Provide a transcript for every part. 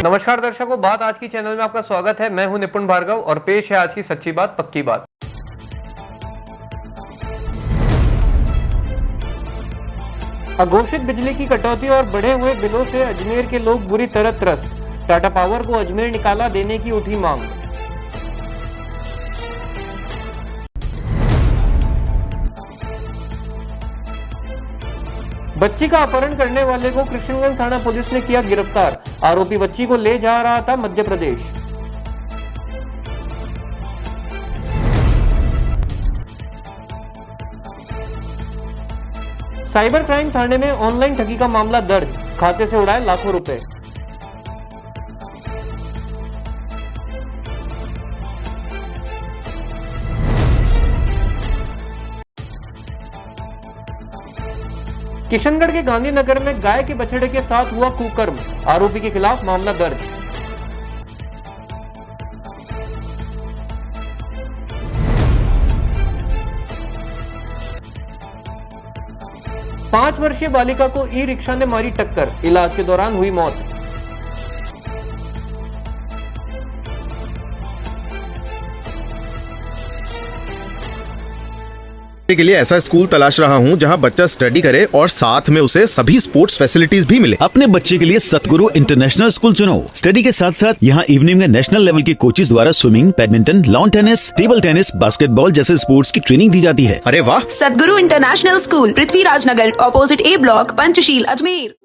नमस्कार दर्शकों, बात आज की चैनल में आपका स्वागत है। मैं हूं निपुण भार्गव और पेश है आज की सच्ची बात पक्की बात। अघोषित बिजली की कटौती और बढ़े हुए बिलों से अजमेर के लोग बुरी तरह त्रस्त। टाटा पावर को अजमेर निकाला देने की उठी मांग। बच्ची का अपहरण करने वाले को कृष्णगंज थाना पुलिस ने किया गिरफ्तार। आरोपी बच्ची को ले जा रहा था मध्य प्रदेश। साइबर क्राइम थाने में ऑनलाइन ठगी का मामला दर्ज, खाते से उड़ाए लाखों रुपए। किशनगढ़ के गांधीनगर में गाय के बछड़े के साथ हुआ कुकर्म, आरोपी के खिलाफ मामला दर्ज। पांच वर्षीय बालिका को ई रिक्शा ने मारी टक्कर, इलाज के दौरान हुई मौत। के लिए ऐसा स्कूल तलाश रहा हूं जहां बच्चा स्टडी करे और साथ में उसे सभी स्पोर्ट्स फैसिलिटीज भी मिले। अपने बच्चे के लिए सतगुरु इंटरनेशनल स्कूल चुनो। स्टडी के साथ साथ यहाँ इवनिंग में नेशनल लेवल के कोचेज द्वारा swimming, badminton, lawn tennis, table tennis, basketball जैसे स्पोर्ट्स की ट्रेनिंग दी जाती है। अरे वाह! सतगुरु इंटरनेशनल स्कूल, पृथ्वीराज नगर, ऑपोजिट ए ब्लॉक, पंचशील, अजमेर।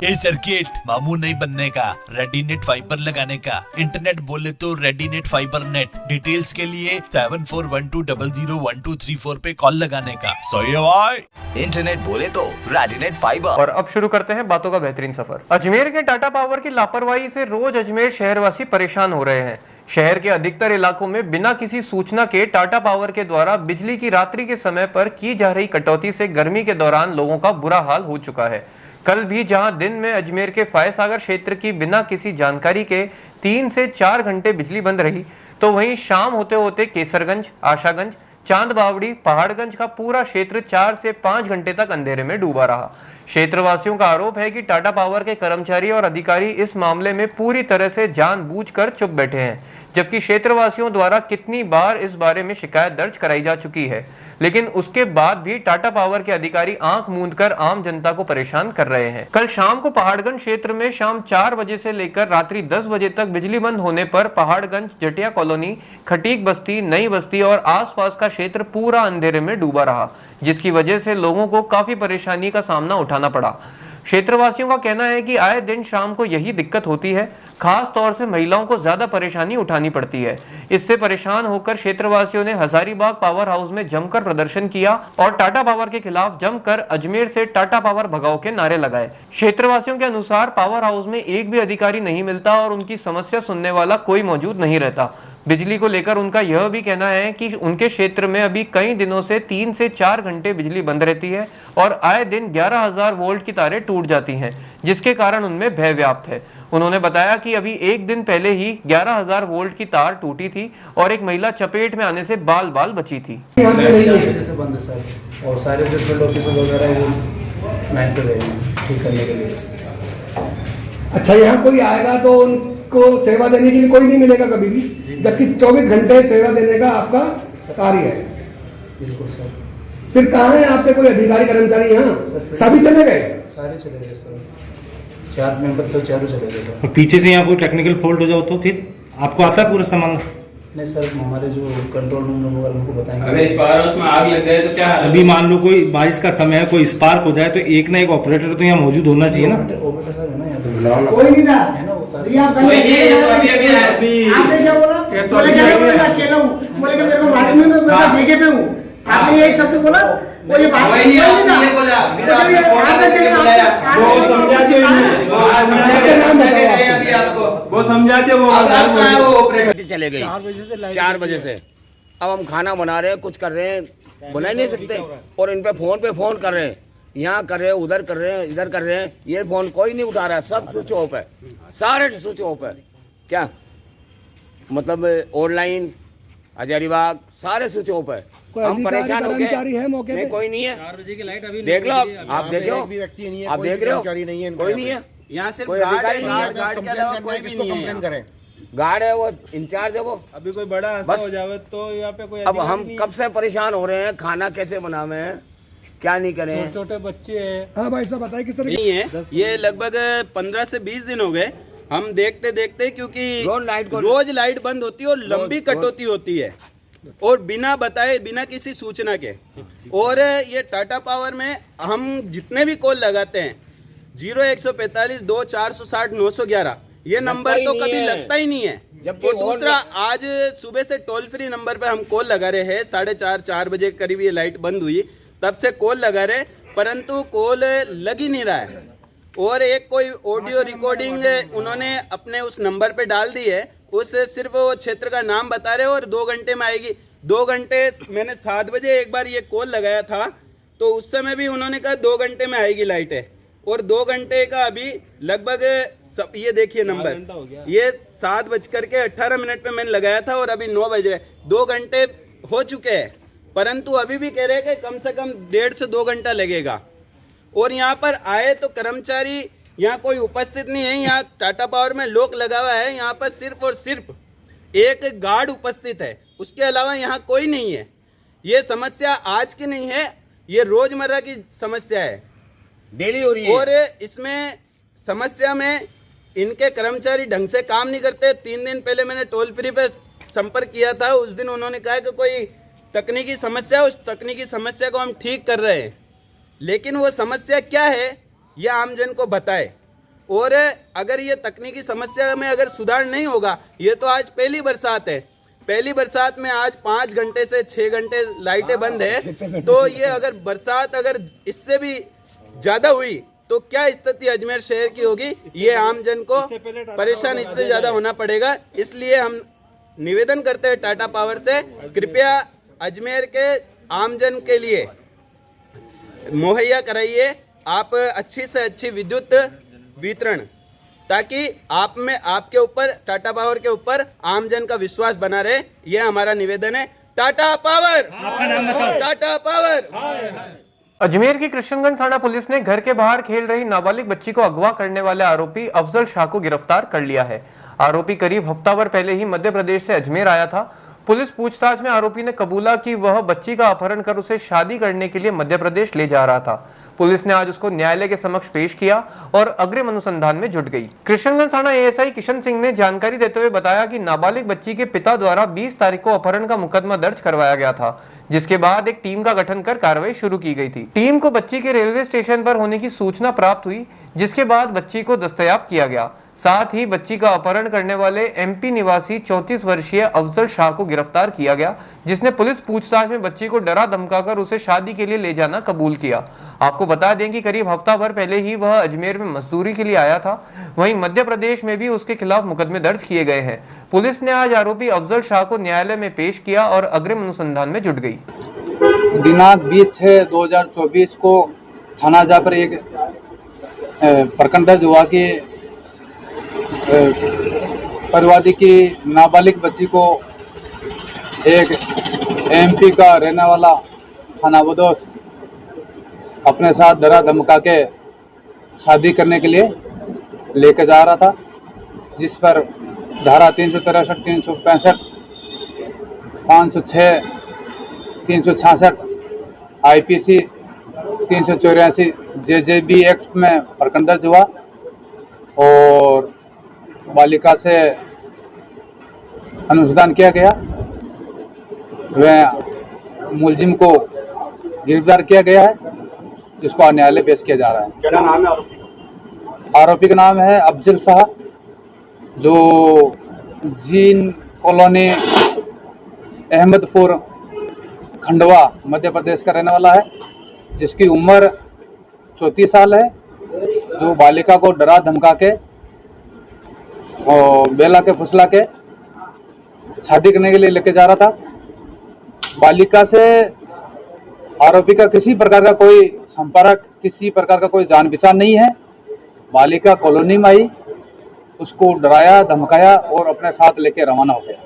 ये सर्किट मामू नहीं बनने का, रेडीनेट फाइबर लगाने का। इंटरनेट बोले तो रेडीनेट फाइबर नेट। डिटेल्स के लिए 7412001234 पे कॉल लगाने का। सही है भाई। इंटरनेट बोले तो रेडीनेट फाइबर। और अब शुरू करते हैं बातों का बेहतरीन सफर। अजमेर के टाटा पावर की लापरवाही से रोज अजमेर शहरवासी परेशान हो रहे हैं। शहर के अधिकतर इलाकों में बिना किसी सूचना के टाटा पावर के द्वारा बिजली की रात्रि के समय पर की जा रही कटौती से गर्मी के दौरान लोगों का बुरा हाल हो चुका है। कल भी जहां दिन में अजमेर के फायसागर क्षेत्र की बिना किसी जानकारी के 3 से 4 घंटे बिजली बंद रही, तो वहीं शाम होते होते केसरगंज, आशागंज, चांद बावड़ी, पहाड़गंज का पूरा क्षेत्र 4 से 5 घंटे तक अंधेरे में डूबा रहा। क्षेत्रवासियों का आरोप है कि टाटा पावर के कर्मचारी और अधिकारी इस मामले में पूरी तरह से जानबूझकर चुप बैठे हैं। जबकि क्षेत्रवासियों द्वारा कितनी बार इस बारे में शिकायत दर्ज कराई जा चुकी है, लेकिन उसके बाद भी टाटा पावर के अधिकारी आंख मूंदकर आम जनता को परेशान कर रहे हैं। कल शाम को पहाड़गंज क्षेत्र में शाम 4 बजे से लेकर रात्रि 10 बजे तक बिजली बंद होने पर पहाड़गंज, जटिया कॉलोनी, खटीक बस्ती, नई बस्ती और आसपास का क्षेत्र पूरा अंधेरे में डूबा रहा, जिसकी वजह से लोगों को काफी परेशानी का सामना उठाना पड़ा। क्षेत्रवासियों का कहना है कि आए दिन शाम को यही दिक्कत होती है, खास तौर से महिलाओं को ज्यादा परेशानी उठानी पड़ती है। इससे परेशान होकर क्षेत्रवासियों ने हजारीबाग पावर हाउस में जमकर प्रदर्शन किया और टाटा पावर के खिलाफ जमकर अजमेर से टाटा पावर भगाओ के नारे लगाए। क्षेत्रवासियों के अनुसार पावर हाउस में एक भी अधिकारी नहीं मिलता और उनकी समस्या सुनने वाला कोई मौजूद नहीं रहता। बिजली को लेकर उनका यह भी कहना है कि उनके क्षेत्र में अभी कई दिनों से 3 से 4 घंटे बिजली बंद रहती है और आए दिन 11,000 वोल्ट की तारें टूट जाती हैं, जिसके कारण उनमें भय व्याप्त है। उन्होंने बताया कि अभी एक दिन पहले ही 11,000 वोल्ट की तार टूटी थी और एक महिला चपेट में आने से बाल बाल बची थी। यहाँ पे नहीं है से बंद है सर, और सारे जो फील्ड ऑफिसर वगैरह वो नाइट पे गए हैं ठीक करने के लिए। अच्छा, यहाँ कोई आएगा तो उनको सेवा देने के लिए कोई नहीं मिलेगा कभी भी, जबकि 24 घंटे सेवा देने का आपका कार्य है। बिल्कुल सर। फिर कहाँ है आपके कोई अधिकारी कर्मचारी? यहाँ सभी चले गए? सारे चले गए सर, 4 मेंबर तो चारों चले गए सर। और पीछे से यहाँ कोई टेक्निकल फॉल्ट हो जाओ तो फिर आपको आता है पूरा सामान? नहीं सर, हमारे जो कंट्रोल रूम होगा उनको बताएंगे। अगर इस पावर हाउस में आग लग जाए तो क्या हाल? अभी मान लो कोई बारिश का समय है, कोई स्पार्क हो जाए तो एक ना एक ऑपरेटर तो यहाँ मौजूद होना चाहिए ना। ऑपरेटर सर है ना यहाँ कोई नहीं था, है ना वो सारे। आपने क्या बोला? बोले कि मैं अकेला हूँ, बोले कि मेरे को मालूम है, मैं ठेके पे हूँ। आपने यही शब्द बोला, वो ये बात नहीं था। वो समझाते वो ऑपरेटर चले गए 4 बजे से। अब हम खाना बना रहे हैं, कुछ कर रहे हैं, बना ही नहीं सकते, और इन पे फोन कर रहे हैं, यहाँ कर रहे हैं, उधर कर रहे हैं, इधर कर रहे हैं, ये फोन कोई नहीं उठा रहा है, सब स्विच ऑफ है, सारे स्विच ऑफ है। क्या मतलब ऑनलाइन, हजारीबाग सारे स्विच ऑफ है। हम परेशान हो गए। नहीं, कोई नहीं है। 4 बजे की लाइट अभी देख लो, आप देख लो, आप देख रहे हो, कोई नहीं है यहाँ सिर्फ कोई अधिकारी नहीं है। गार्ड के अलावा कोई भी नहीं है। गार्ड है, वो इंचार्ज है वो। अभी कोई बड़ा हादसा हो जावे तो यहाँ पे कोई अब हम कब से परेशान हो रहे हैं, खाना कैसे बनावे हैं, क्या नहीं करें। छोटे बच्चे हैं। हाँ भाई साहब बताइए किस तरह नहीं है। ये लगभग 15 से 20 दिन हो गए हम देखते देखते, क्योंकि रोज लाइट बंद होती है और लंबी कटौती होती है और बिना बताए, बिना किसी सूचना के। और ये टाटा पावर में हम जितने भी कॉल लगाते हैं 0145 2 460 911, ये नंबर तो कभी लगता ही नहीं है। और दूसरा, आज सुबह से टोल फ्री नंबर पे हम कॉल लगा रहे हैं, 4:30 बजे करीब ये लाइट बंद हुई, तब से कॉल लगा रहे, परंतु कॉल लग ही नहीं रहा है। और एक कोई ऑडियो रिकॉर्डिंग उन्होंने अपने उस नंबर पे डाल दी है, उस सिर्फ वो क्षेत्र का नाम बता रहे हो और 2 घंटे में आएगी। 2 घंटे, मैंने 7 बजे एक बार ये कॉल लगाया था तो उस समय भी उन्होंने कहा 2 घंटे में आएगी लाइट है, और 2 घंटे का अभी लगभग ये देखिए नंबर, ये 7:18 पे मैंने लगाया था और अभी 9 बज रहे, 2 घंटे हो चुके हैं, परंतु अभी भी कह रहे हैं कि कम से कम 1.5 से 2 घंटा लगेगा। और यहाँ पर आए तो कर्मचारी यहाँ कोई उपस्थित नहीं है। यहाँ टाटा पावर में लॉक लगा हुआ है, यहाँ पर सिर्फ और सिर्फ एक गार्ड उपस्थित है, उसके अलावा यहाँ कोई नहीं है। ये समस्या आज की नहीं है, ये रोजमर्रा की समस्या है, डेली हो रही है। और इसमें समस्या में इनके कर्मचारी ढंग से काम नहीं करते। 3 दिन पहले मैंने टोल फ्री पे संपर्क किया था, उस दिन उन्होंने कहा कि कोई तकनीकी समस्या, उस तकनीकी समस्या को हम ठीक कर रहे हैं, लेकिन वो समस्या क्या है ये आमजन को बताए। और अगर ये तकनीकी समस्या में अगर सुधार नहीं होगा, ये तो आज पहली बरसात है, पहली बरसात में आज 5 घंटे से 6 घंटे लाइटें बंद है, तो ये अगर बरसात अगर इससे भी ज्यादा हुई तो क्या स्थिति अजमेर शहर की होगी, ये आमजन को परेशान इससे ज्यादा होना पड़ेगा। इसलिए हम निवेदन करते हैं टाटा पावर से, कृपया अजमेर के आमजन के लिए मुहैया कराइए आप अच्छी से अच्छी विद्युत वितरण, ताकि आप में, आपके ऊपर, टाटा पावर के ऊपर आमजन का विश्वास बना रहे। यह हमारा निवेदन है। टाटा पावर, आपका नाम बताओ। टाटा पावर। अजमेर की कृष्णगंज थाना पुलिस ने घर के बाहर खेल रही नाबालिग बच्ची को अगवा करने वाले आरोपी अफजल शाह को गिरफ्तार कर लिया है। आरोपी करीब हफ्ता भर पहले ही मध्य प्रदेश से अजमेर आया था। पुलिस पूछताछ में आरोपी ने कबूला कि वह बच्ची का अपहरण कर उसे शादी करने के लिए मध्य प्रदेश ले जा रहा था। पुलिस ने आज उसको न्यायालय के समक्ष पेश किया और अग्रिम अनुसंधान में जुट गई। कृष्णगंज थाना एएसआई किशन सिंह ने जानकारी देते हुए बताया कि नाबालिग बच्ची के पिता द्वारा 20 तारीख को अपहरण का मुकदमा दर्ज करवाया गया था, जिसके बाद एक टीम का गठन कर कार्रवाई शुरू की गई थी। टीम को बच्ची के रेलवे स्टेशन पर होने की सूचना प्राप्त हुई, जिसके बाद बच्ची को दस्तयाब किया गया। साथ ही बच्ची का अपहरण करने वाले एमपी निवासी 34 वर्षीय अफजल शाह को गिरफ्तार किया गया, जिसने पुलिस पूछताछ में बच्ची को डरा धमकाकर उसे शादी के लिए ले जाना कबूल किया। आपको बता दें कि करीब हफ्ता भर पहले ही वह अजमेर में मजदूरी के लिए आया था। वहीं मध्य प्रदेश में भी उसके खिलाफ मुकदमे दर्ज किए गए हैं। पुलिस ने आज आरोपी अफजल शाह को न्यायालय में पेश किया और अग्रिम अनुसंधान में जुट गई। दिनांक 20/6/2024 को थाना जाकर एक प्रकरण दर्ज हुआ कि परिवादी की नाबालिग बच्ची को एक एमपी का रहने वाला खानाबदोश अपने साथ डरा धमका के शादी करने के लिए लेकर जा रहा था, जिस पर धारा 363, 365, 506, 366, आईपीसी 384 जेजेबी एक्ट में प्रकरण दर्ज हुआ और बालिका से अनुसंधान किया गया। वह मुलजिम को गिरफ्तार किया गया है, जिसको न्यायालय पेश किया जा रहा है। क्या नाम है आरोपी? आरोपी का नाम है अफजल शाह, जो जीन कॉलोनी अहमदपुर खंडवा मध्य प्रदेश का रहने वाला है, जिसकी उम्र 34 साल है, जो बालिका को डरा धमका के और बेला के फुसला के शादी करने के लिए लेके जा रहा था। बालिका से आरोपी का किसी प्रकार का कोई संपर्क, किसी प्रकार का कोई जान पहचान नहीं है। बालिका कॉलोनी में आई, उसको डराया धमकाया और अपने साथ लेके रवाना हो गया।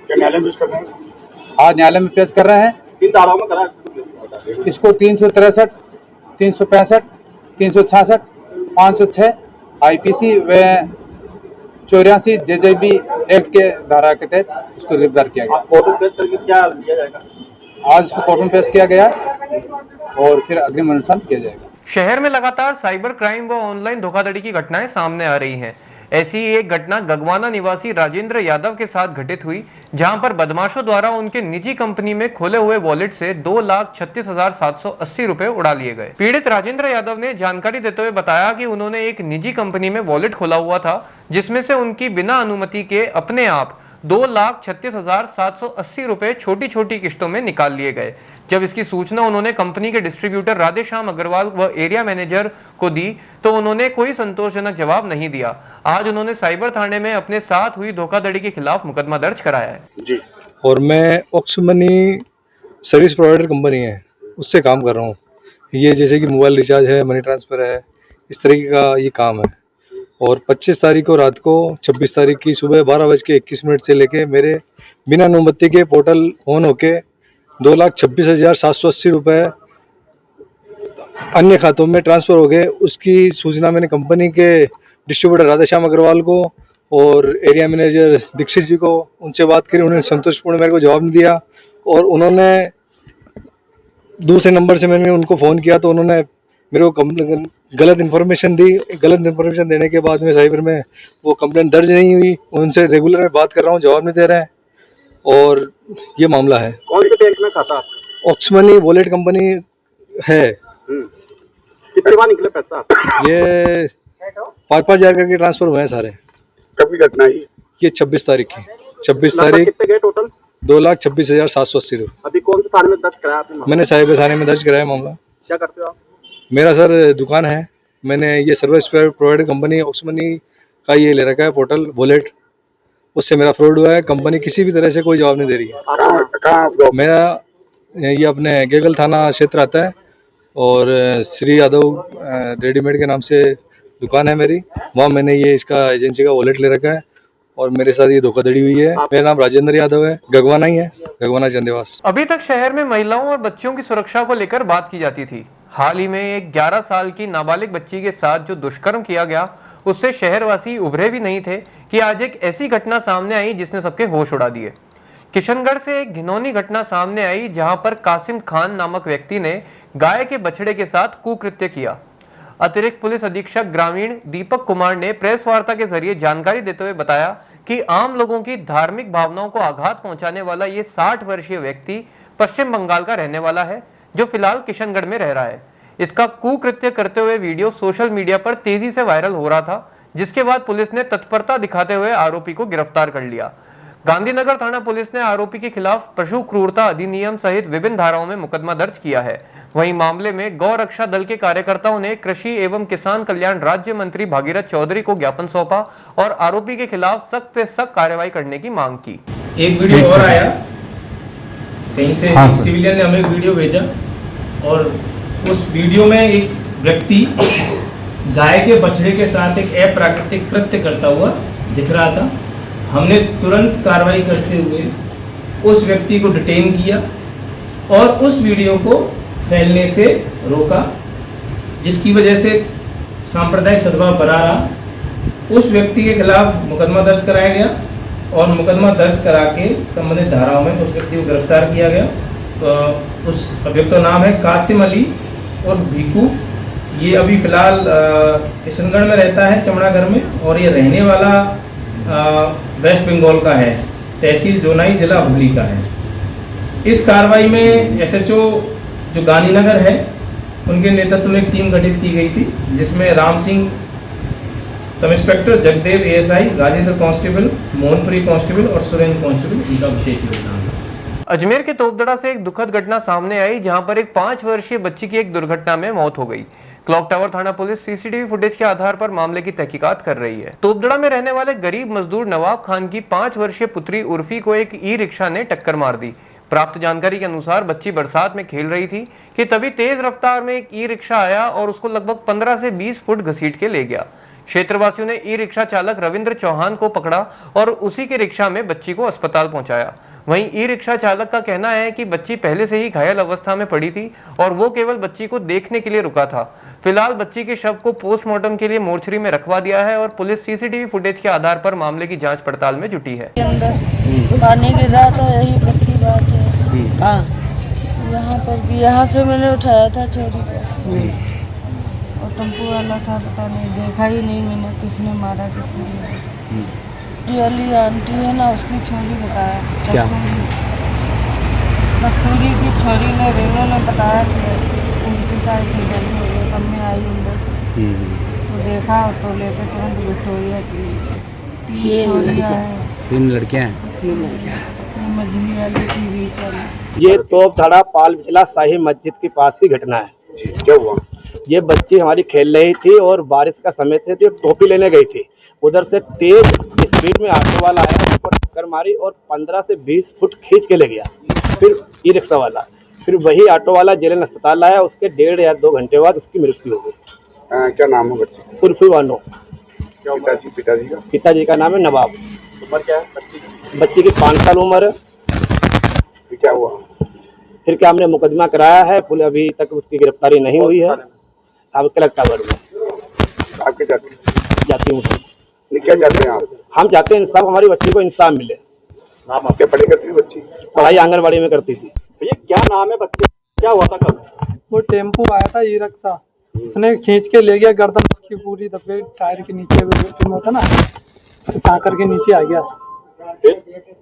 क्या न्यायालय में पेश कर रहे हैं? आज न्यायालय में पेश कर रहे हैं। किन धाराओं में करा? इसको 363, 365, 366, 506 आईपीसी व 84 जेजेबी एक्ट के धारा के तहत इसको गिरफ्तार किया गया। कोर्ट में पेश करके क्या दिया जाएगा? आज इसको कोर्ट में पेश किया गया और फिर अग्रिम अनुसंधान किया जाएगा। शहर में लगातार साइबर क्राइम व ऑनलाइन धोखाधड़ी की घटनाएं सामने आ रही हैं। ऐसी ही एक घटना गगवाना निवासी राजेंद्र यादव के साथ घटित हुई, जहां पर बदमाशों द्वारा उनके निजी कंपनी में खोले हुए वॉलेट से 2,36,780 रुपए उड़ा लिए गए। पीड़ित राजेंद्र यादव ने जानकारी देते हुए बताया कि उन्होंने एक निजी कंपनी में वॉलेट खोला हुआ था, जिसमें से उनकी बिना अनुमति के अपने आप 2,36,780 रुपए छोटी छोटी किस्तों में निकाल लिए गए। जब इसकी सूचना उन्होंने कंपनी के डिस्ट्रीब्यूटर राधेश्याम अग्रवाल व एरिया मैनेजर को दी, तो उन्होंने कोई संतोषजनक जवाब नहीं दिया। आज उन्होंने साइबर थाने में अपने साथ हुई धोखाधड़ी के खिलाफ मुकदमा दर्ज कराया है। जी। और मैं Ox Money service provider company है, उससे काम कर रहा हूँ। ये जैसे कि मोबाइल रिचार्ज है, मनी ट्रांसफ़र है, इस तरीके का ये काम है। और 25 तारीख को रात को 26 तारीख की सुबह 12:21 से लेके मेरे बिना अनुमति के पोर्टल ऑन होके 2,26,780 रुपये अन्य खातों में ट्रांसफ़र हो गए। उसकी सूचना मैंने कंपनी के डिस्ट्रीब्यूटर राधेश्याम अग्रवाल को और एरिया मैनेजर दीक्षित जी को उनसे बात करी। उन्होंने संतोषपूर्ण मेरे को जवाब नहीं दिया और उन्होंने दूसरे नंबर से मैंने उनको फ़ोन किया तो उन्होंने मेरे को गलत इन्फॉर्मेशन दी। गलत इन्फॉर्मेशन देने के बाद में साइबर में वो कंप्लेंट दर्ज नहीं हुई। उनसे रेगुलर मैं बात कर रहा हूँ, जवाब नहीं दे रहे हैं और ये मामला है। कौन से बैंक में खाता आपका? ऑक्स मनी वॉलेट कंपनी है। कितने बार निकले पैसा? ये 5-5 हज़ार करके ट्रांसफर हुए हैं सारे। कब की घटना है ये? 26 तारीख की। 26 तारीख। कितने गए टोटल? 2,26,780 रुपये। अभी कौन से थाने में दर्ज कराया आपने? मैंने साइबर थाने में दर्ज कराया मामला। क्या करते हो आप? मेरा सर दुकान है। मैंने ये service provider company Ox Money का ये ले रखा है पोर्टल वॉलेट, उससे मेरा फ्रॉड हुआ है। कंपनी किसी भी तरह से कोई जवाब नहीं दे रही है। मेरा ये अपने गेगल थाना क्षेत्र आता है और श्री यादव रेडीमेड के नाम से दुकान है मेरी। वहाँ मैंने ये इसका एजेंसी का वॉलेट ले रखा है और मेरे साथ ये धोखाधड़ी हुई है। मेरा नाम राजेंद्र यादव है, गगवाना ही है, गगवाना चंदेवास। अभी तक शहर में महिलाओं और बच्चियों की सुरक्षा को लेकर बात की जाती थी। हाल ही में एक 11 साल की नाबालिग बच्ची के साथ जो दुष्कर्म किया गया, उससे शहरवासी उभरे भी नहीं थे कि आज एक ऐसी घटना सामने आई जिसने सबके होश उड़ा दिए। किशनगढ़ से एक घिनौनी घटना सामने आई जहां पर कासिम खान नामक व्यक्ति ने गाय के बछड़े के साथ कुकृत्य किया। अतिरिक्त पुलिस अधीक्षक ग्रामीण दीपक कुमार ने प्रेस वार्ता के जरिए जानकारी देते हुए बताया कि आम लोगों की धार्मिक भावनाओं को आघात पहुंचाने वाला ये 60 वर्षीय व्यक्ति पश्चिम बंगाल का रहने वाला है, जो फिलहाल किशनगढ़ में रह रहा है। इसका कुकृत्य करते हुए वीडियो सोशल मीडिया पर तेजी से वायरल हो रहा था, जिसके बाद पुलिस ने तत्परता दिखाते हुए आरोपी को गिरफ्तार कर लिया। गांधीनगर थाना पुलिस ने आरोपी के खिलाफ पशु क्रूरता अधिनियम सहित विभिन्न धाराओं में मुकदमा दर्ज किया है। वहीं मामले में गौ रक्षा दल के कार्यकर्ताओं ने कृषि एवं किसान कल्याण राज्य मंत्री भागीरथ चौधरी को ज्ञापन सौंपा और आरोपी के खिलाफ सख्त से सख्त कार्रवाई करने की मांग की। एक वीडियो और आया कहीं से, सिविलियन ने हमें एक वीडियो भेजा और उस वीडियो में एक व्यक्ति गाय के बछड़े के साथ एक अप्राकृतिक कृत्य करता हुआ दिख रहा था। हमने तुरंत कार्रवाई करते हुए उस व्यक्ति को डिटेन किया और उस वीडियो को फैलने से रोका, जिसकी वजह से सांप्रदायिक सद्भाव बना रहा। उस व्यक्ति के खिलाफ मुकदमा दर्ज कराया गया और मुकदमा दर्ज करा के संबंधित धाराओं में उस व्यक्ति को गिरफ्तार किया गया। तो उस अभियुक्त का नाम है कासिम अली और भीकू। ये अभी फिलहाल किशनगढ़ में रहता है, चमड़ागढ़ में, और ये रहने वाला वेस्ट बंगाल का है, तहसील जोनाई, जिला हुगली का है। इस कार्रवाई में एसएचओ जो गांधीनगर है उनके नेतृत्व में एक टीम गठित की गई थी, जिसमें Ram Singh sub inspector, Jagdev ASI, Ghazipur constable, Mohanpuri constable और सुरेंद्र कांस्टेबल, इनका विशेष योगदान है। अजमेर के तोपदड़ा से एक दुखद घटना सामने आई जहां पर एक 5 वर्षीय बच्ची की एक दुर्घटना में मौत हो गई। क्लॉक टावर थाना पुलिस सीसीटीवी फुटेज के आधार पर मामले की तहकीकात कर रही है। तोपदड़ा में रहने वाले गरीब मजदूर नवाब खान की 5 वर्षीय पुत्री उर्फी को एक ई रिक्शा ने टक्कर मार दी। प्राप्त जानकारी के अनुसार बच्ची बरसात में खेल रही थी कि तभी तेज रफ्तार में एक ई रिक्शा आया और उसको लगभग 15 से 20 फुट घसीट के ले गया। क्षेत्रवासियों ने ई रिक्शा चालक रविंद्र चौहान को पकड़ा और उसी के रिक्शा में बच्ची को अस्पताल पहुंचाया। वहीं ई रिक्शा चालक का कहना है कि बच्ची पहले से ही घायल अवस्था में पड़ी थी और वो केवल बच्ची को देखने के लिए रुका था। फिलहाल बच्ची के शव को पोस्टमार्टम के लिए मोर्चरी में रखवा दिया है और पुलिस सीसीटीवी फुटेज के आधार पर मामले की जांच पड़ताल में जुटी है। पानी गिरा तो यही पक्की बात है। यहाँ पर भी, यहाँ से मैंने उठाया था छोरी को और टेम्पो वाला था, पता नहीं, देखा ही नहीं मैंने किसने मारा किसने नहीं। वाली आंटी है ना, उसकी छोरी बताया, कस्तूरी की छोरी ने, रेनू ने बताया कि उनकी का एक्सीडेंट हो गया। तब मैं आई अंदर से तो देखा तो लेकर तुरंत विक्टोरिया की 3 लड़कियां हैं। मछली वाली की बीच वाली। ये तोपदड़ा पाल बिचला शाही मस्जिद के पास की घटना है। क्या हुआ? ये बच्ची हमारी खेल रही थी और बारिश का समय थे तो टोपी लेने गई थी। उधर से तेज स्पीड में ऑटो वाला आया, उसको टक्कर मारी और 15 से 20 फुट खींच के ले गया। फिर ई रिक्शा वाला, फिर वही ऑटो वाला जेलन अस्पताल लाया। उसके 1.5 या 2 घंटे बाद उसकी मृत्यु हो गई। क्या नाम है बच्चे? उर्फी बानो। पिताजी का नाम है नवाब। उम्र क्या है बच्ची की 5 साल उम्र है। क्या हुआ? फिर क्या हमने मुकदमा कराया है, पुलिस अभी तक उसकी गिरफ्तारी नहीं हुई है। अब क्लॉक टावर में आपके जाती हूँ। क्या चाहते हैं आप? हम चाहते हैं सब हमारी बच्ची को इंसाफ मिले। नाम आपके पढ़ी करती थी बच्ची? पढ़ाई आंगनबाड़ी में करती थी। भैया क्या नाम है बच्चे? क्या हुआ था कल? वो टेम्पो आया था ई रिक्शा, उसने खींच के ले गया, गर्दन उसकी पूरी दबे टायर के नीचे होता ना, टाकर के नीचे आ गया।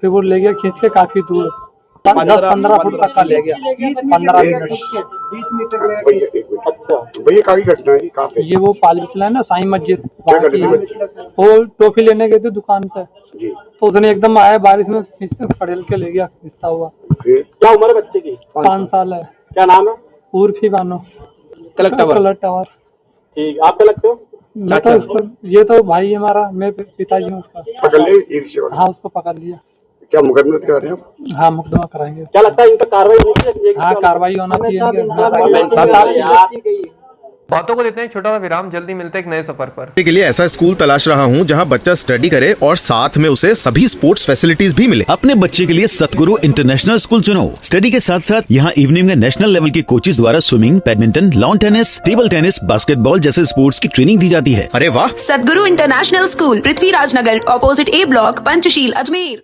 फिर वो ले गया खींच के काफी दूर, 10-15 फुट तक का ले गया। 15 मिनट 20 मीटर। अच्छा भैया काफी घटना है कहाँ पे? ये वो पाल बिचला है ना, साईं मस्जिद, वो टॉफी लेने गए थे दुकान पे जी। तो उसने एकदम आया बारिश में, खींचते खड़ेल के ले गया खींचता हुआ। क्या उम्र है बच्चे की? 5 साल है। क्या नाम है? उर्फी बानो। Clock tower. ठीक, आप क्या लगते हो? ये तो भाई है हमारा, मैं पिताजी हूँ उसका। पकड़ लिया? हाँ, उसको पकड़ लिया। क्या मुकदमा करा रहे हैं? हाँ, मुकदमा कराएंगे। क्या लगता है इन पर कार्रवाई होगी? हाँ, कार्रवाई होना चाहिए। बातों को लेते हैं छोटा सा विराम, जल्दी मिलते हैं एक नए सफर पर। के लिए ऐसा स्कूल तलाश रहा हूँ जहाँ बच्चा स्टडी करे और साथ में उसे सभी स्पोर्ट्स फैसिलिटीज भी मिले। अपने बच्चे के लिए सतगुरु इंटरनेशनल स्कूल चुनो। स्टडी के साथ साथ यहाँ इवनिंग में नेशनल लेवल के कोचेज द्वारा swimming, badminton, lawn tennis, table tennis, basketball जैसे स्पोर्ट्स की ट्रेनिंग दी जाती है। अरे वाह! सदगुरु इंटरनेशनल स्कूल, पृथ्वीराज नगर, ऑपोजिट ए ब्लॉक, पंचशील, अजमेर।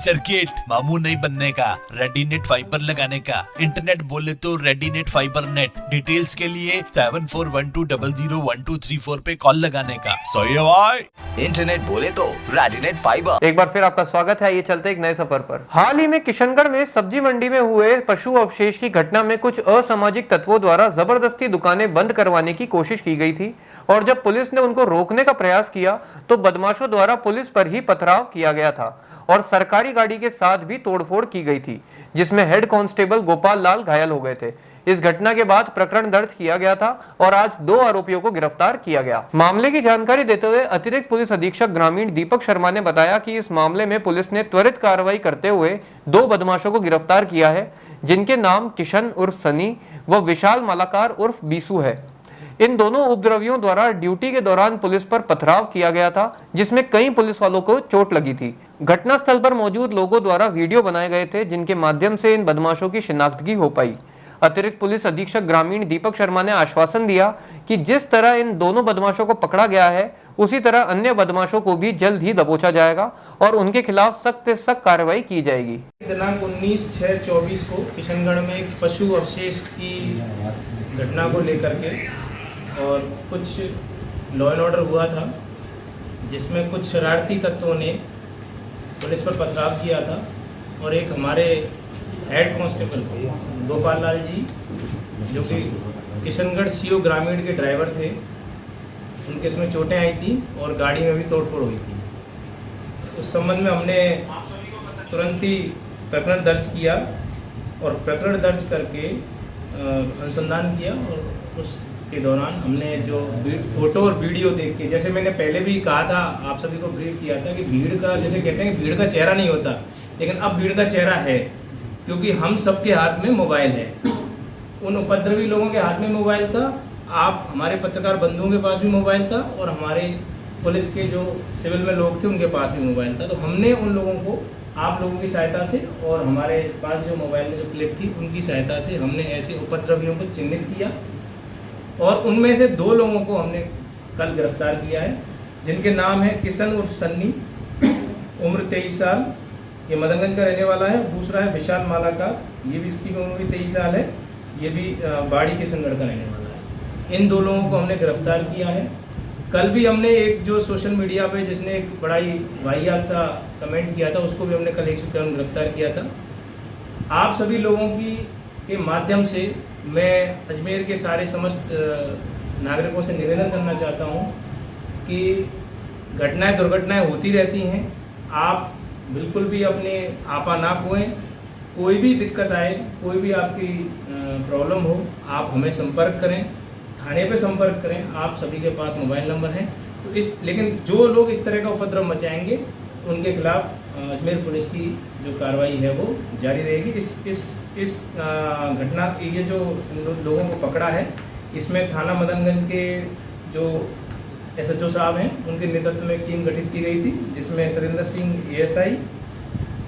सर्किट मामू नहीं बनने का, रेडीनेट फाइबर लगाने का। इंटरनेट बोले तो रेडीनेट फाइबर नेट। डिटेल्स के लिए 7412001234 पे कॉल लगाने का। सही है भाई। इंटरनेट बोले तो रेडीनेट फाइबर। एक बार फिर आपका स्वागत है, ये चलते एक नए सफर पर। हाल ही में किशनगढ़ में सब्जी मंडी में हुए पशु अवशेष की घटना में कुछ असामाजिक तत्वों द्वारा जबरदस्ती दुकानें बंद करवाने की कोशिश की गई थी और जब पुलिस ने उनको रोकने का प्रयास किया तो बदमाशों द्वारा पुलिस पर ही पथराव किया गया था और सरकारी गाड़ी के साथ भी तोड़फोड़ की गई थी, जिसमें हेड कांस्टेबल गोपाल लाल घायल हो गए थे। इस घटना के बाद प्रकरण दर्ज किया गया था और आज 2 आरोपियों को गिरफ्तार किया गया। मामले की जानकारी देते हुए अतिरिक्त पुलिस अधीक्षक ग्रामीण दीपक शर्मा ने बताया कि इस मामले में पुलिस ने त्वरित कार्रवाई करते हुए 2 बदमाशों को गिरफ्तार किया है, जिनके नाम किशन उर्फ सनी व विशाल मालाकार उर्फ बीसू है। इन दोनों उपद्रवियों द्वारा ड्यूटी के दौरान पुलिस पर पथराव किया गया था, जिसमें कई पुलिस वालों को चोट लगी थी। घटनास्थल पर मौजूद लोगों द्वारा वीडियो बनाए गए थे, जिनके माध्यम से इन बदमाशों की शिनाख्तगी हो पाई। अतिरिक्त पुलिस अधीक्षक ग्रामीण दीपक शर्मा ने आश्वासन दिया कि जिस तरह इन दोनों बदमाशों को पकड़ा गया है, उसी तरह अन्य बदमाशों को भी जल्द ही दबोचा जाएगा और उनके खिलाफ सख्त से सख्त कार्रवाई की जाएगी। दिनांक 19/6/24 को किशनगढ़ में एक पशु अवशेष की घटना को लेकर के और कुछ लॉ एंड ऑर्डर हुआ था, जिसमें कुछ शरारती तत्वों ने पुलिस पर पथराव किया था और एक हमारे हेड कांस्टेबल गोपाल लाल जी, जो कि किशनगढ़ सीओ ग्रामीण के ड्राइवर थे, उनके इसमें चोटें आई थी और गाड़ी में भी तोड़फोड़ हुई थी। उस संबंध में हमने तुरंत ही प्रकरण दर्ज किया और प्रकरण दर्ज करके अनुसंधान किया और उसके दौरान हमने जो फोटो और वीडियो देख के, जैसे मैंने पहले भी कहा था, आप सभी को ब्रीफ किया था कि भीड़ का, जैसे कहते हैं कि भीड़ का चेहरा नहीं होता, लेकिन अब भीड़ का चेहरा है, क्योंकि हम सबके हाथ में मोबाइल है। उन उपद्रवी लोगों के हाथ में मोबाइल था, आप हमारे पत्रकार बंधुओं के पास भी मोबाइल था और हमारे पुलिस के जो सिविल में लोग थे उनके पास भी मोबाइल था। तो हमने उन लोगों को आप लोगों की सहायता से और हमारे पास जो मोबाइल में जो क्लिप थी उनकी सहायता से हमने ऐसे उपद्रवियों को चिन्हित किया और उनमें से 2 लोगों को हमने कल गिरफ्तार किया है, जिनके नाम है किशन उर्फ सन्नी, उम्र 23 साल, ये मदनगंज का रहने वाला है। दूसरा है विशाल मालाकार, ये भी इसकी उम्र भी 23 साल है, ये भी बाड़ी किशनगढ़ का रहने वाला है। इन 2 लोगों को हमने गिरफ्तार किया है। कल भी हमने एक जो सोशल मीडिया पे जिसने एक बड़ा ही वाहियात सा कमेंट किया था, उसको भी हमने कल 151 गिरफ्तार किया था। आप सभी लोगों की के माध्यम से मैं अजमेर के सारे समस्त नागरिकों से निवेदन करना चाहता हूं कि घटनाएं दुर्घटनाएं होती रहती हैं, आप बिल्कुल भी अपने आपा ना खोएं। कोई भी दिक्कत आए, कोई भी आपकी प्रॉब्लम हो, आप हमें संपर्क करें, थाने पे संपर्क करें। आप सभी के पास मोबाइल नंबर है। तो लेकिन जो लोग इस तरह का उपद्रव मचाएंगे उनके खिलाफ अजमेर पुलिस की जो कार्रवाई है वो जारी रहेगी। इस घटना ये जो लोगों को पकड़ा है, इसमें थाना मदनगंज के जो SHO साहब हैं उनके नेतृत्व में एक टीम गठित की गई थी, जिसमें Surendra Singh ASI,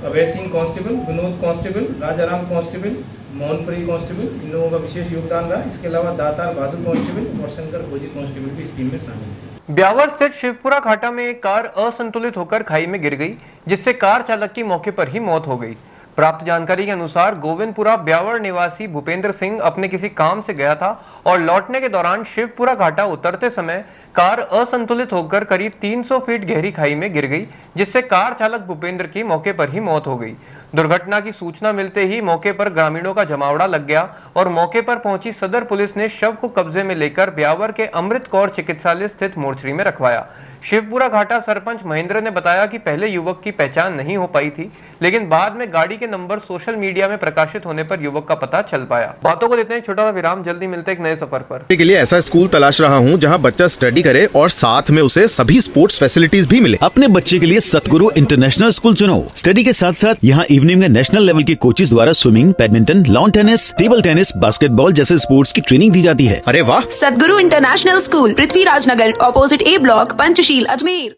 Abhay Singh constable, Vinod constable, Rajaram constable, Mohanpuri constable, इन लोगों का विशेष योगदान रहा। इसके अलावा दातार बहादुर कांस्टेबल और शंकर खोजी कांस्टेबल भी इस टीम में शामिल थे। ब्यावर स्थित शिवपुरा घाटा में एक कार असंतुलित होकर खाई में गिर गई, जिससे कार चालक की मौके पर ही मौत हो गई। प्राप्त जानकारी के अनुसार गोविंदपुरा ब्यावर निवासी भूपेंद्र सिंह अपने किसी काम से गया था और लौटने के दौरान शिवपुरा घाटा उतरते समय कार असंतुलित होकर करीब 300 फीट गहरी खाई में गिर गई, जिससे कार चालक भूपेंद्र की मौके पर ही मौत हो गई। दुर्घटना की सूचना मिलते ही मौके पर ग्रामीणों का जमावड़ा लग गया और मौके पर पहुंची सदर पुलिस ने शव को कब्जे में लेकर ब्यावर के अमृत कौर चिकित्सालय स्थित मोर्चरी में रखवाया। शिवपुरा घाटा सरपंच महेंद्र ने बताया कि पहले युवक की पहचान नहीं हो पाई थी, लेकिन बाद में गाड़ी के नंबर सोशल मीडिया में प्रकाशित होने पर युवक का पता चल पाया। बातों को देते हैं छोटा सा विराम, जल्दी मिलते हैं एक नए सफर पर। के लिए ऐसा स्कूल तलाश रहा हूँ जहाँ बच्चा स्टडी करे और साथ में उसे सभी स्पोर्ट्स फैसिलिटीज भी मिले। अपने बच्चे के लिए सतगुरु इंटरनेशनल स्कूल चुनो। स्टडी के साथ साथ यहाँ इवनिंग में नेशनल लेवल के कोचेज द्वारा swimming, badminton, lawn tennis, table tennis, basketball जैसे स्पोर्ट्स की ट्रेनिंग दी जाती है। अरे वाह! सतगुरु international school, Prithviraj Nagar, opposite A block, Panchsheel, Ajmer.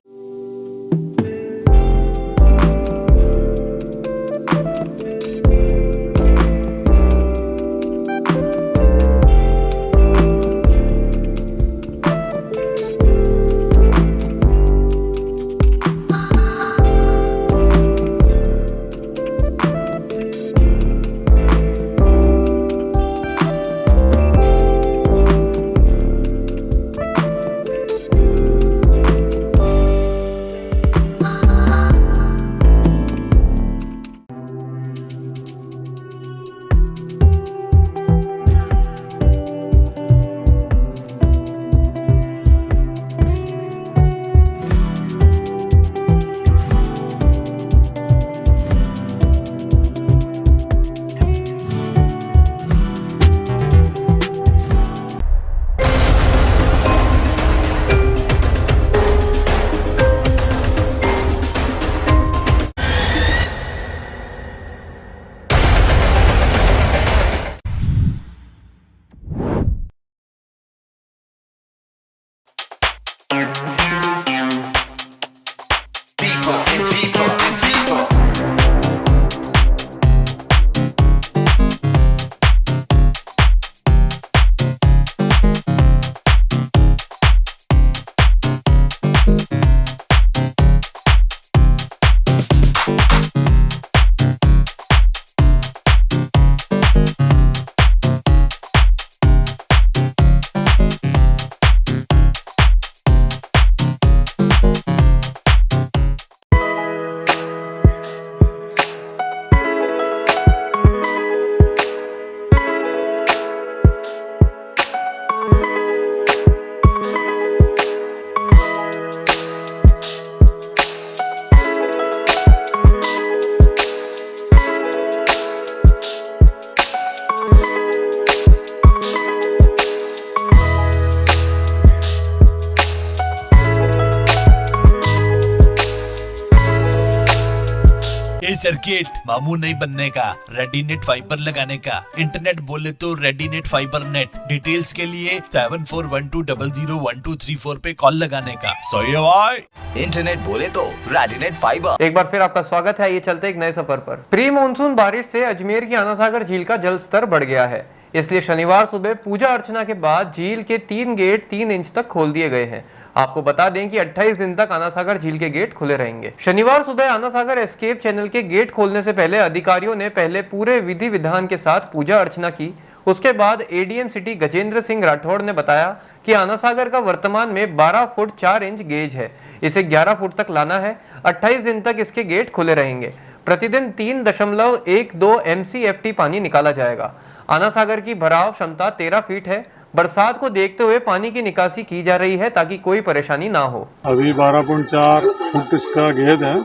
Circuit, मामू नहीं बनने का, रेडीनेट फाइबर लगाने का, इंटरनेट बोले तो रेडीनेट फाइबर नेट। डिटेल्स के लिए 7412001234 पे कॉल लगाने का। सही है भाई। इंटरनेट बोले तो रेडिनेट फाइबर। एक बार फिर आपका स्वागत है। ये चलते एक नए सफर पर। प्री मानसून बारिश से अजमेर की आना सागर झील का जल स्तर बढ़ गया है, इसलिए शनिवार सुबह पूजा अर्चना के बाद झील के 3 गेट 3 इंच तक खोल दिए गए हैं। आपको बता दें कि 28 दिन तक आना सागर झील के गेट खुले रहेंगे। शनिवार सुबह आना सागर एस्केप चैनल के गेट खोलने से पहले अधिकारियों ने पहले पूरे विधि विधान के साथ पूजा अर्चना की। उसके बाद एडीएम सिटी गजेंद्र सिंह राठौड़ ने बताया कि आना सागर का वर्तमान में 12 फुट 4 इंच गेज है, इसे 11 फुट तक लाना है। 28 दिन तक इसके गेट खुले रहेंगे। प्रतिदिन 3.12 MCFT पानी निकाला जाएगा। आना सागर की भराव क्षमता 13 फीट है। बरसात को देखते हुए पानी की निकासी की जा रही है ताकि कोई परेशानी ना हो। अभी 12.4 फुट इसका गेज है,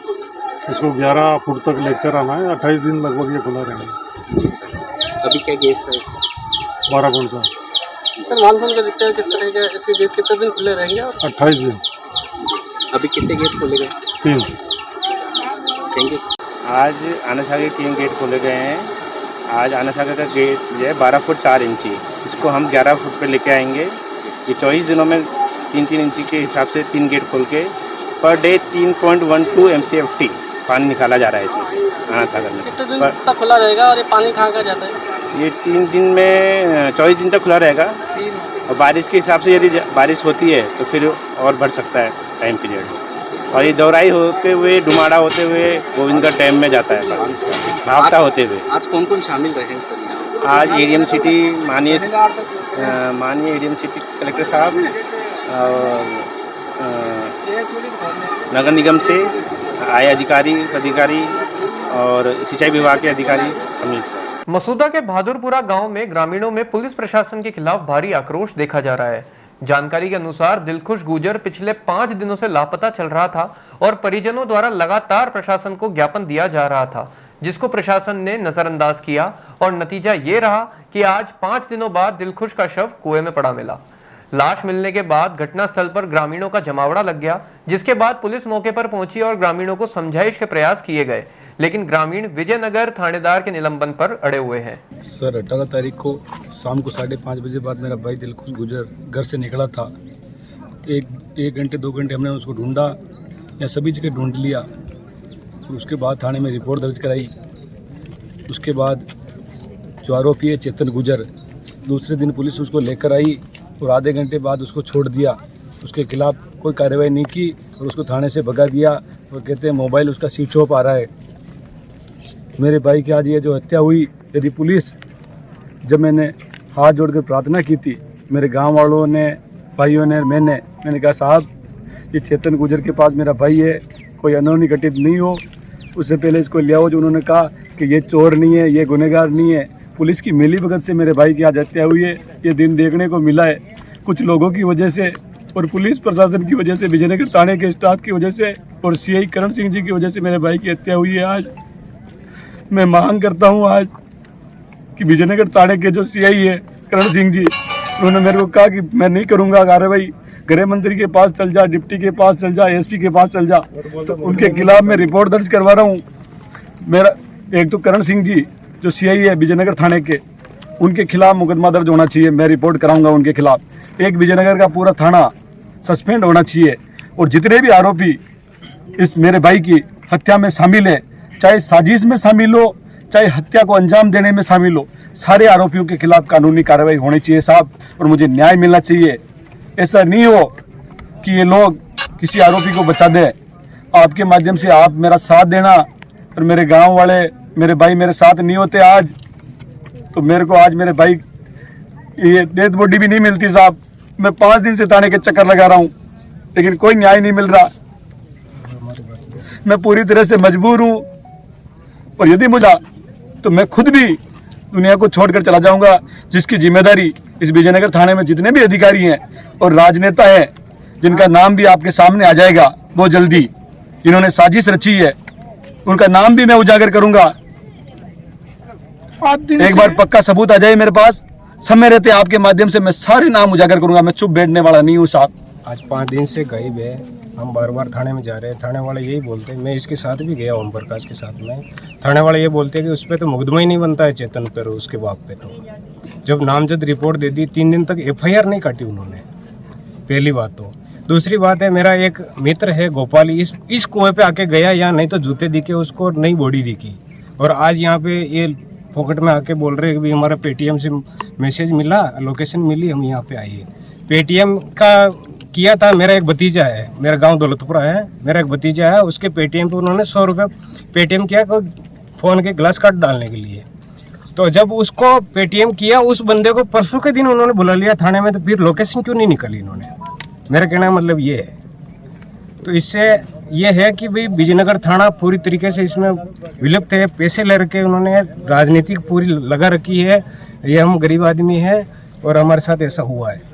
इसको 11 फुट तक लेकर आना है। 28 दिन लगभग ये खुला रहेगा। अभी क्या गेज था इसका? 12.4। सर मानसून का देखते हैं किस तरह के इसके गेट कितने दिन खुले रहेंगे? 28 दिन। अभी कितने गेट खोले गए? 3। Thank you. आज आना सागर 3 गेट खोले गए हैं। आज आना सागर का गेट जो है 12 फुट 4 इंची, इसको हम 11 फुट पे लेके आएंगे। ये 24 दिनों में 3-3 इंची के हिसाब से 3 गेट खोल के पर डे 3.12 MCFT पानी निकाला जा रहा है इसमें से आना सागर में। कितने दिन तक खुला रहेगा और ये पानी कहाँ का जाता है? ये 3 दिन में 24 दिन तक खुला रहेगा और बारिश के हिसाब से यदि बारिश होती है तो फिर और बढ़ सकता है टाइम पीरियड। और ये दौराई होते हुए डुमाड़ा होते हुए गोविंदगढ़ डैम में जाता है भावता होते हुए। आज कौन कौन शामिल रहे हैं सर? आज एडीएम सिटी माननीय एडीएम सिटी कलेक्टर साहब और नगर निगम से आए अधिकारी और सिंचाई विभाग के अधिकारी सम्मिलित हैं। मसूदा के बहादुरपुरा गांव में ग्रामीणों में पुलिस प्रशासन के खिलाफ भारी आक्रोश देखा जा रहा है। जानकारी के अनुसार दिलखुश गुजर पिछले 5 दिनों से लापता चल रहा था और परिजनों द्वारा लगातार प्रशासन को ज्ञापन दिया जा रहा था, जिसको प्रशासन ने नजरअंदाज किया और नतीजा ये रहा कि आज 5 दिनों बाद दिलखुश का शव कुएं में पड़ा मिला। लाश मिलने के बाद घटनास्थल पर ग्रामीणों का जमावड़ा लग गया, जिसके बाद पुलिस मौके पर पहुंची और ग्रामीणों को समझाइश के प्रयास किए गए, लेकिन ग्रामीण विजयनगर थानेदार के निलंबन पर अड़े हुए हैं। सर 18 तारीख को शाम को 5:30 बजे बाद मेरा भाई दिलखुश गुजर घर से निकला था। एक घंटे 2 घंटे हमने उसको ढूंढा, या सभी जगह ढूंढ लिया। उसके बाद थाने में रिपोर्ट दर्ज कराई। उसके बाद जो आरोपी है चेतन गुजर, दूसरे दिन पुलिस उसको लेकर आई और आधे घंटे बाद उसको छोड़ दिया। उसके खिलाफ कोई कार्रवाई नहीं की और उसको थाने से भगा दिया और कहते हैं मोबाइल उसका स्विच ऑफ आ रहा है। मेरे भाई की आज ये जो हत्या हुई, यदि पुलिस, जब मैंने हाथ जोड़कर प्रार्थना की थी, मेरे गांव वालों ने, भाइयों ने, मैंने कहा साहब ये चेतन गुजर के पास मेरा भाई है, कोई अनहोनी घटित नहीं हो, उससे पहले इसको ले आओ। जो उन्होंने कहा कि ये चोर नहीं है, ये गुनहगार नहीं है। पुलिस की मिलीभगत से मेरे भाई की आज हत्या हुई है। ये दिन देखने को मिला है कुछ लोगों की वजह से और पुलिस प्रशासन की वजह से, विजयनगर थाने के स्टाफ की वजह से और सीआई करण सिंह जी की वजह से मेरे भाई की हत्या हुई है। आज मैं मांग करता हूं आज कि विजयनगर थाने के जो सीआई है करण सिंह जी, उन्होंने मेरे को कहा कि मैं नहीं करूंगा कार्रवाई, गृह मंत्री के पास चल जा, डिप्टी के पास चल जा, एसपी के पास चल जा, तो उनके खिलाफ मैं रिपोर्ट दर्ज करवा रहा हूँ। मेरा एक तो करण सिंह जी जो सीआई है विजयनगर थाने के, उनके खिलाफ मुकदमा दर्ज होना चाहिए, मैं रिपोर्ट कराऊंगा उनके खिलाफ। एक विजयनगर का पूरा थाना सस्पेंड होना चाहिए और जितने भी आरोपी इस मेरे भाई की हत्या में शामिल है, चाहे साजिश में शामिल हो, चाहे हत्या को अंजाम देने में शामिल हो, सारे आरोपियों के खिलाफ कानूनी कार्रवाई होनी चाहिए साहब, और मुझे न्याय मिलना चाहिए। ऐसा नहीं हो कि ये लोग किसी आरोपी को बचा दे। आपके माध्यम से आप मेरा साथ देना, और मेरे गांव वाले, मेरे भाई मेरे साथ नहीं होते आज, तो मेरे को आज मेरे भाई ये डेथ बॉडी भी नहीं मिलती साहब। मैं 5 दिन से थाने के चक्कर लगा रहा हूँ, लेकिन कोई न्याय नहीं मिल रहा। मैं पूरी तरह से मजबूर हूँ, और यदि मुझे तो मैं खुद भी दुनिया को छोड़कर चला जाऊंगा, जिसकी जिम्मेदारी इस विजयनगर थाने में जितने भी अधिकारी हैं और राजनेता हैं, जिनका नाम भी आपके सामने आ जाएगा वो जल्दी, जिन्होंने साजिश रची है, उनका नाम भी मैं उजागर करूंगा। एक बार पक्का सबूत आ जाए मेरे पास, समय रहते आपके माध्यम से मैं सारे नाम उजागर करूंगा। मैं चुप बैठने वाला नहीं हूँ साहब। आज 5 दिन से गायब है। हम बार बार थाने में जा रहे हैं, थाने वाले यही बोलते हैं, मैं इसके साथ भी गया ओम प्रकाश के साथ में, थाने वाले ये बोलते हैं कि उस पर तो मुकदमा ही नहीं बनता है चेतन पर, उसके बाप पे। तो जब नामजद रिपोर्ट दे दी 3 दिन तक FIR नहीं काटी उन्होंने, पहली बात। तो दूसरी बात है, मेरा एक मित्र है गोपाली, इस कुएं पे आके गया, या नहीं तो जूते दिखे उसको, नई बॉडी दिखी, और आज यहाँ पे ये पॉकेट में आके बोल रहे हैं कि भी हमारा पेटीएम से मैसेज मिला, लोकेशन मिली, हम यहाँ पे आइए। पेटीएम का किया था, मेरा एक भतीजा है, मेरा गांव दौलतपुरा है, मेरा एक भतीजा है, उसके पेटीएम पे उन्होंने 100 रुपये पेटीएम किया फ़ोन के ग्लास कार्ड डालने के लिए। तो जब उसको पेटीएम किया, उस बंदे को परसों के दिन उन्होंने बुला लिया थाने में, तो फिर लोकेशन क्यों नहीं निकाली इन्होंने? मेरा कहना का मतलब ये है। तो इससे ये है कि भाई विजयनगर थाना पूरी तरीके से इसमें विलुप्त है, पैसे ले रखे उन्होंने, राजनीतिक पूरी लगा रखी है, ये हम गरीब आदमी हैं और हमारे साथ ऐसा हुआ है।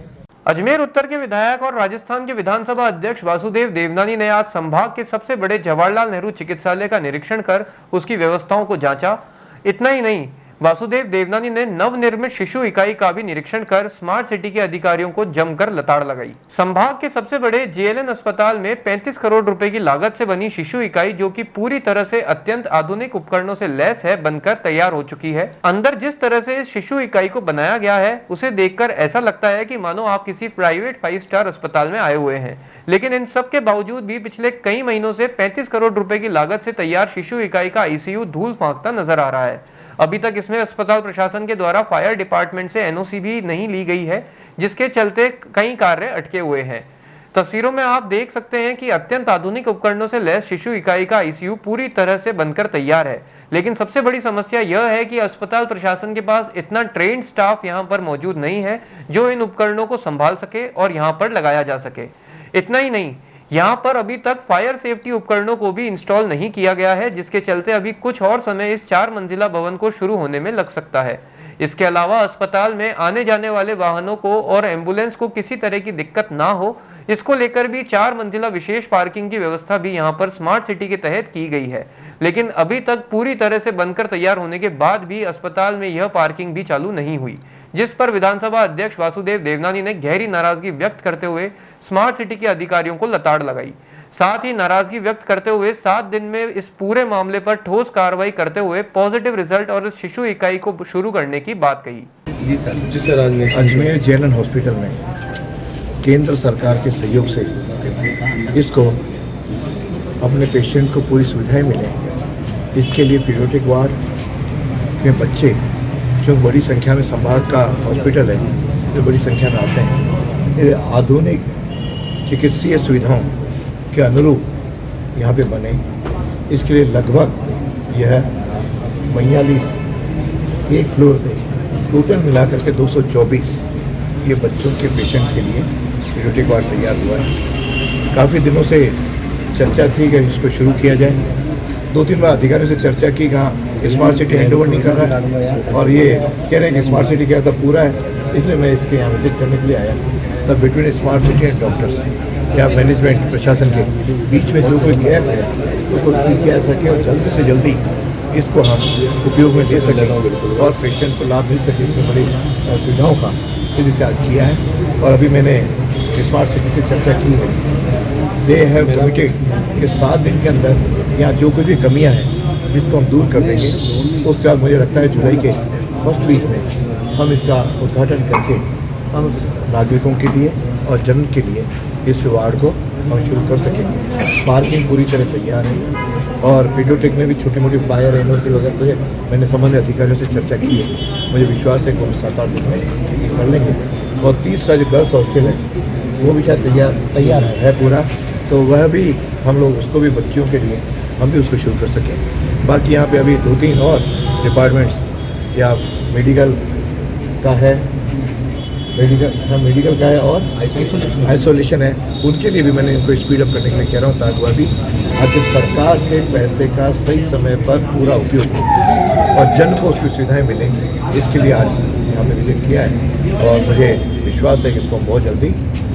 अजमेर उत्तर के विधायक और राजस्थान के विधानसभा अध्यक्ष वासुदेव देवनानी ने आज संभाग के सबसे बड़े जवाहरलाल नेहरू चिकित्सालय का निरीक्षण कर उसकी व्यवस्थाओं को जांचा। इतना ही नहीं, वासुदेव देवनानी ने नवनिर्मित शिशु इकाई का भी निरीक्षण कर स्मार्ट सिटी के अधिकारियों को जमकर लताड़ लगाई। संभाग के सबसे बड़े JLN अस्पताल में 35 करोड़ रुपए की लागत से बनी शिशु इकाई, जो कि पूरी तरह से अत्यंत आधुनिक उपकरणों से लैस है, बनकर तैयार हो चुकी है। अंदर जिस तरह से इस शिशु इकाई को बनाया गया है, उसे देखकर ऐसा लगता है कि मानो आप किसी प्राइवेट 5 स्टार अस्पताल में आए हुए हैं। लेकिन इन सब के बावजूद भी पिछले कई महीनों से 35 करोड़ रुपए की लागत से तैयार शिशु इकाई का ICU धूल फांकता नजर आ रहा है। अभी तक इसमें अस्पताल प्रशासन के द्वारा फायर डिपार्टमेंट से NOC भी नहीं ली गई है, जिसके चलते कई कार्य अटके हुए हैं। तस्वीरों में आप देख सकते हैं कि अत्यंत आधुनिक उपकरणों से लैस शिशु इकाई का ICU पूरी तरह से बनकर तैयार है। लेकिन सबसे बड़ी समस्या यह है कि अस्पताल प्रशासन के पास इतना ट्रेन्ड स्टाफ यहाँ पर मौजूद नहीं है जो इन उपकरणों को संभाल सके और यहाँ पर लगाया जा सके। इतना ही नहीं, यहाँ पर अभी तक फायर सेफ्टी उपकरणों को भी इंस्टॉल नहीं किया गया है, जिसके चलते अभी कुछ और समय इस 4 मंजिला भवन को शुरू होने में लग सकता है। इसके अलावा अस्पताल में आने जाने वाले वाहनों को और एम्बुलेंस को किसी तरह की दिक्कत ना हो, इसको लेकर भी 4 मंजिला विशेष पार्किंग की व्यवस्था भी यहाँ पर स्मार्ट सिटी के तहत की गई है। लेकिन अभी तक पूरी तरह से बनकर तैयार होने के बाद भी अस्पताल में यह पार्किंग भी चालू नहीं हुई, जिस पर विधानसभा अध्यक्ष वासुदेव देवनानी ने गहरी नाराजगी व्यक्त करते हुए स्मार्ट सिटी के अधिकारियों को लताड़ लगाई। साथ ही नाराजगी व्यक्त करते हुए 7 दिन में इस पूरे मामले पर ठोस कार्रवाई करते हुए पॉजिटिव रिजल्ट और इस शिशु इकाई को शुरू करने की बात कही। जी सर, अजमेर JLN हॉस्पिटल में केंद्र सरकार के सहयोग से इसको अपने पेशेंट को पूरी सुविधाएं मिले, इसके लिए पीडियाट्रिक वार्ड में बच्चे जो बड़ी संख्या में संभाग का हॉस्पिटल है, जो बड़ी संख्या में आते हैं, ये आधुनिक चिकित्सीय सुविधाओं के अनुरूप यहाँ पे बने। इसके लिए लगभग यह 42 एक फ्लोर पे टोटल मिलाकर के 224 ये बच्चों के पेशेंट के लिए पीडियाट्रिक वार्ड तैयार हुआ है। काफ़ी दिनों से चर्चा थी कि इसको शुरू किया जाए। 2-3 बार अधिकारियों से चर्चा की, कहाँ स्मार्ट सिटी हैंडओवर नहीं कर रहा है और ये कह रहे हैं कि स्मार्ट सिटी क्या था पूरा है, इसलिए मैं इसके यहाँ विजिट करने के लिए आया। तब between smart city and doctors या मैनेजमेंट प्रशासन के बीच में जो कोई गैप है उसको ठीक किया सके और जल्दी से जल्दी इसको हम उपयोग में ले सकें और पेशेंट को लाभ मिल सके। इसमें बड़ी सुविधाओं का आज किया है और अभी मैंने स्मार्ट सिटी से चर्चा की है। दे हैव कमिटेड कि 7 दिन के अंदर यहाँ जो कोई भी कमियाँ हैं जिसको हम दूर कर देंगे, उसके बाद मुझे लगता है जुलाई के फर्स्ट वीक में हम इसका उद्घाटन करके हम नागरिकों के लिए और जन के लिए इस वार्ड को हम शुरू कर सकेंगे। पार्किंग पूरी तरह तैयार है और पीडियाट्रिक में भी छोटी मोटी फायर NOC वगैरह तो मैंने संबंधित अधिकारियों से चर्चा की है। मुझे विश्वास है कि हम 7-8 दिन में कर लेंगे। और तीसरा जो गर्ल्स हॉस्टल है वो भी शायद तैयार है पूरा, तो वह भी हम लोग उसको भी बच्चियों के लिए हम भी उसको शुरू कर सकें। बाकी यहाँ पे अभी 2-3 और डिपार्टमेंट्स या मेडिकल का है, मेडिकल का है और आइसोलेशन है, उनके लिए भी मैंने इनको स्पीड अप करने के लिए कह रहा हूँ ताकि वह भी आज सरकार के पैसे का सही समय पर पूरा उपयोग हो और जन को उसकी सुविधाएं मिलेंगी। इसके लिए आज यहाँ पे विजिट किया है और मुझे विश्वास है कि इसको हम बहुत जल्दी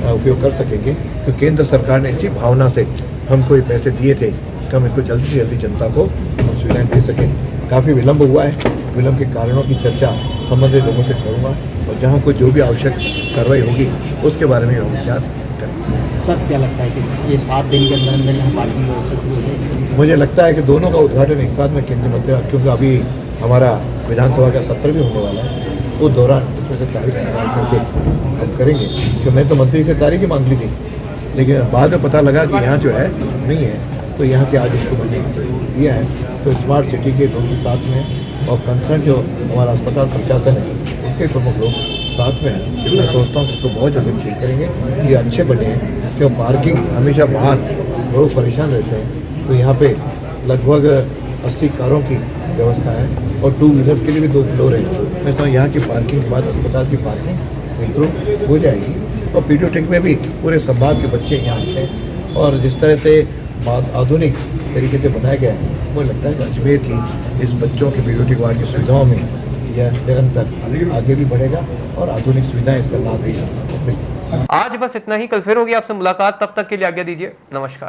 उपयोग कर सकेंगे, क्योंकि केंद्र सरकार ने इसी भावना से हमको ये पैसे दिए थे कि हम इसको जल्दी से जल्दी जनता को सुविधाएं दे सकें। काफ़ी विलम्ब हुआ है, विलम्ब के कारणों की चर्चा संबंधित लोगों से करूँगा और जहाँ कोई जो भी आवश्यक कार्रवाई होगी उसके बारे में हम विचार करेंगे। सर क्या लगता है कि ये 7 दिन के अंदर अंदर यहाँ पार्किंग व्यवस्था शुरू हो जाएगी? मुझे लगता है कि दोनों का उद्घाटन एक साथ में केंद्रीय मंत्री, क्योंकि अभी हमारा विधानसभा का सत्र भी होने वाला है, उस दौरान उसमें से तारीख निकाल करके हम करेंगे। क्योंकि मैं तो मंत्री से तारीख ही मांग ली थी, लेकिन बाद में पता लगा कि यहाँ जो है नहीं है, तो यहाँ के आज इसको मैंने दिया है। तो स्मार्ट सिटी के दोनों साथ में और कंसर्न जो हमारा अस्पताल प्रशासन है उसके प्रमुख लोग साथ में हैं। मैं सोचता हूँ कि इसको बहुत जल्दी ठीक करेंगे, ये अच्छे बने हैं। क्यों पार्किंग हमेशा बाहर लोग परेशान रहते हैं, तो यहाँ पे लगभग 80 कारों की व्यवस्था है और 2 व्हीलर के लिए भी 2 फ्लोर है। मैं तो यहाँ की पार्किंग के बाद अस्पताल की पार्किंग इम्प्रूव हो जाएगी। और पीडियाट्रिक में भी पूरे संभाग के बच्चे यहाँ आते हैं और जिस तरह से आधुनिक तरीके से बनाया गया है, मुझे लगता है कि अजमेर की इस बच्चों के पीडियाट्रिक वार्ड की सुविधाओं में यह निरंतर आगे भी बढ़ेगा और आधुनिक सुविधाएं इसका लाभ भी मिलेगा। आज बस इतना ही, कल फिर होगी आपसे मुलाकात, तब तक के लिए आज्ञा दीजिए, नमस्कार।